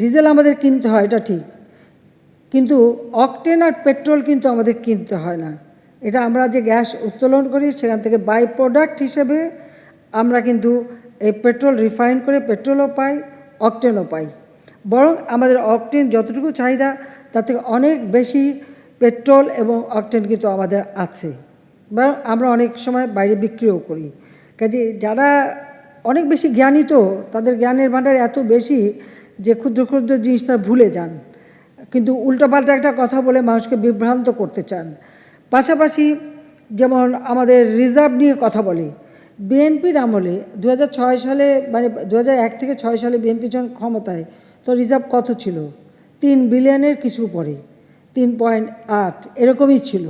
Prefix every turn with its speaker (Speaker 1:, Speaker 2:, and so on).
Speaker 1: Diesel আমাদের কিনতে হয়, এটা ঠিক, কিন্তু অকটেন আর পেট্রোল কিন্তু আমাদের কিনতে হয় না। এটা আমরা যে গ্যাস উত্তোলন করি সেখান থেকে বাই প্রোডাক্ট হিসেবে আমরা কিন্তু এই পেট্রোল রিফাইন করে পেট্রোলও পাই, অকটেনও পাই। বরং আমাদের অকটেন যতটুকু চাহিদা তার থেকে অনেক বেশি পেট্রোল এবং অকটেন কিন্তু আমাদের আছে, বরং আমরা অনেক সময় বাইরে বিক্রিও করি। কাজে যারা অনেক বেশি জ্ঞানী, তো তাদের জ্ঞানের ভাণ্ডার এত বেশি যে ক্ষুদ্র ক্ষুদ্র জিনিস তারা ভুলে যান, কিন্তু উল্টোপাল্টা একটা কথা বলে মানুষকে বিভ্রান্ত করতে চান। পাশাপাশি যেমন আমাদের রিজার্ভ নিয়ে কথা বলে, বিএনপির আমলে 2006 সালে, মানে 2001 থেকে 6 সালে বিএনপি যখন ক্ষমতায়, তো রিজার্ভ কত ছিল? 3 বিলিয়নের কিছু পরে, 3.8 এরকমই ছিল।